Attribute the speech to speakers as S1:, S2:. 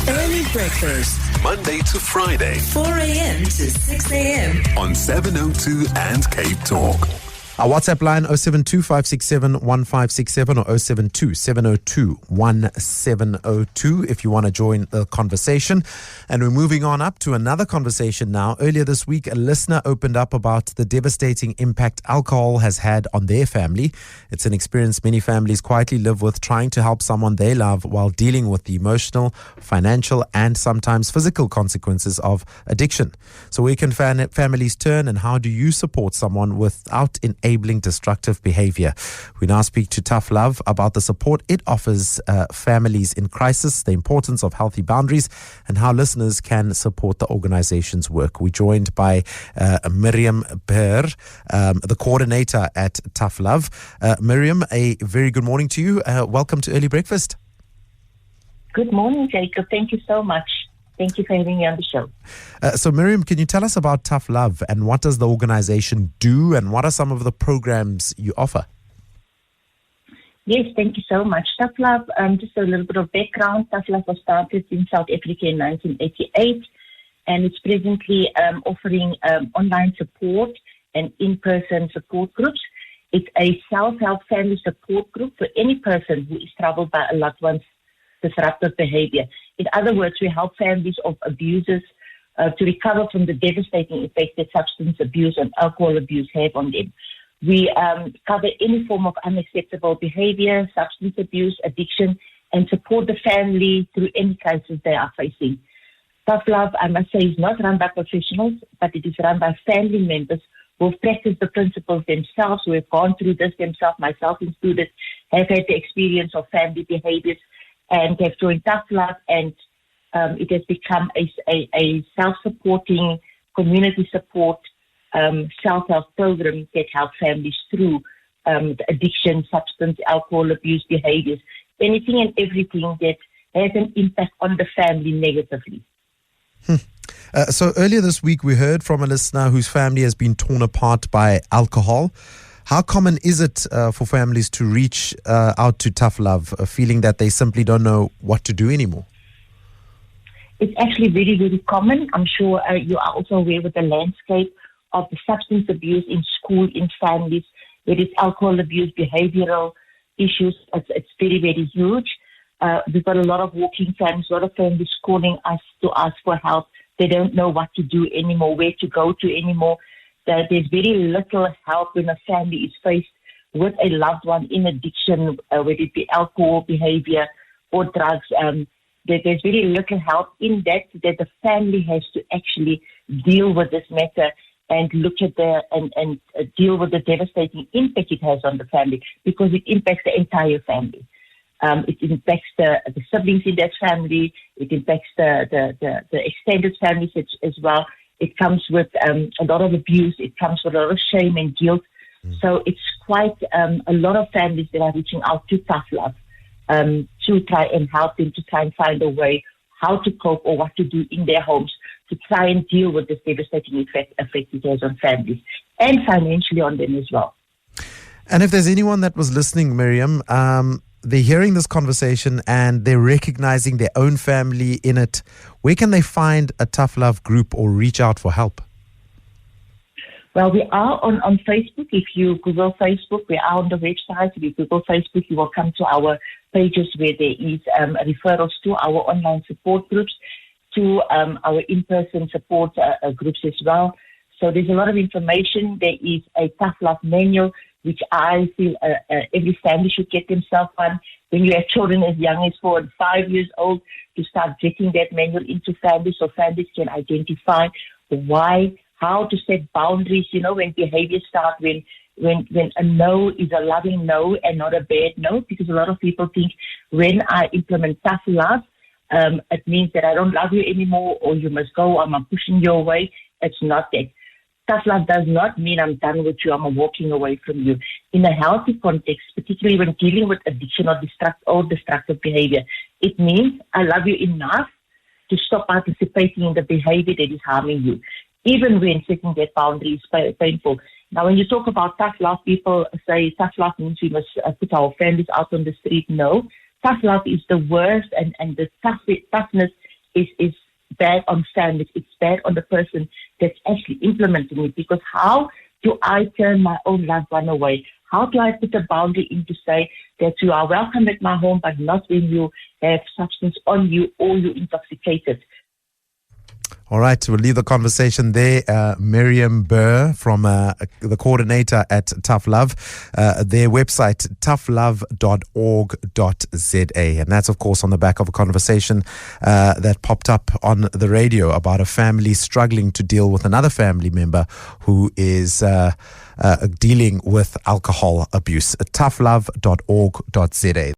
S1: Early breakfast,
S2: Monday to Friday
S1: 4 a.m. to 6 a.m.
S2: on 702 and CapeTalk.
S3: Our WhatsApp line 072-567-1567 or 072-702-1702 if you want to join the conversation. And we're moving on up to another conversation now. Earlier this week, a listener opened up about the devastating impact alcohol has had on their family. It's an experience many families quietly live with, trying to help someone they love while dealing with the emotional, financial, and sometimes physical consequences of addiction. So where can families turn, and how do you support someone without enabling destructive behavior? We now speak to Tough Love about the support it offers families in crisis, the importance of healthy boundaries, and how listeners can support the organization's work. We're joined by Mariam Behr, the coordinator at Tough Love. Mariam, a very good morning to you. Welcome to Early Breakfast.
S4: Good morning, Jacob. Thank you so much. Thank you for having me on the show.
S3: So, Mariam, can you tell us about Tough Love and what does the organization do, and what are some of the programs you offer?
S4: Yes, thank you so much. Tough Love, just a little bit of background. Tough Love was started in South Africa in 1988, and it's presently offering online support and in-person support groups. It's a self-help family support group for any person who is troubled by a loved one's disruptive behavior. In other words, we help families of abusers to recover from the devastating effects that substance abuse and alcohol abuse have on them. We cover any form of unacceptable behavior, substance abuse, addiction, and support the family through any crisis they are facing. Tough Love, I must say, is not run by professionals, but it is run by family members who have practiced the principles themselves, who have gone through this themselves, myself included, have had the experience of family behaviors, and have joined Tough Love, and it has become a self-supporting, community support, self-help program that helps families through addiction, substance, alcohol abuse behaviors, anything and everything that has an impact on the family negatively.
S3: So earlier this week, we heard from a listener whose family has been torn apart by alcohol. How common is it for families to reach out to Tough Love, feeling that they simply don't know what to do anymore?
S4: It's actually very, very common. I'm sure you are also aware with the landscape of the substance abuse in school, in families, whether it's alcohol abuse, behavioral issues. It's very, very huge. We've got a lot of walking families, a lot of families calling us to ask for help. They don't know what to do anymore, where to go to anymore. There's very little help when a family is faced with a loved one in addiction, whether it be alcohol, behavior, or drugs. There's very little help in that the family has to actually deal with this matter and look at and deal with the devastating impact it has on the family, because it impacts the entire family. It impacts the siblings in that family. It impacts the extended families as well. It comes with a lot of abuse. It comes with a lot of shame and guilt. So it's quite a lot of families that are reaching out to Tough Love to try and help them to try and find a way how to cope or what to do in their homes to try and deal with this devastating effect it has on families and financially on them as well.
S3: And if there's anyone that was listening, Mariam, they're hearing this conversation and they're recognizing their own family in it, where can they find a Tough Love group or reach out for help?
S4: Well, we are on Facebook. If you Google Facebook, we are on the website. If you Google Facebook, you will come to our pages where there is referrals to our online support groups, to our in-person support groups as well. So there's a lot of information. There is a Tough Love manual, which I feel every family should get themselves on. When you have children as young as 4 and 5 years old, to start getting that manual into families so families can identify how to set boundaries, when behavior starts, when a no is a loving no and not a bad no, because a lot of people think when I implement Tough Love, it means that I don't love you anymore or you must go or I'm pushing you away. It's not that. Tough Love does not mean I'm done with you, I'm walking away from you. In a healthy context, particularly when dealing with addiction or destructive behavior, it means I love you enough to stop participating in the behavior that is harming you, even when setting that boundary is painful. Now, when you talk about Tough Love, people say Tough Love means we must put our families out on the street. No, Tough Love is the worst, and the toughness is bad on families. It's bad on the person that's actually implementing it. Because how do I turn my own loved one away? How do I put a boundary in to say that you are welcome at my home, but not when you have substance on you or you're intoxicated?
S3: All right, we'll leave the conversation there. Mariam Behr from the coordinator at Tough Love. Their website, toughlove.org.za. And that's, of course, on the back of a conversation that popped up on the radio about a family struggling to deal with another family member who is dealing with alcohol abuse. Toughlove.org.za.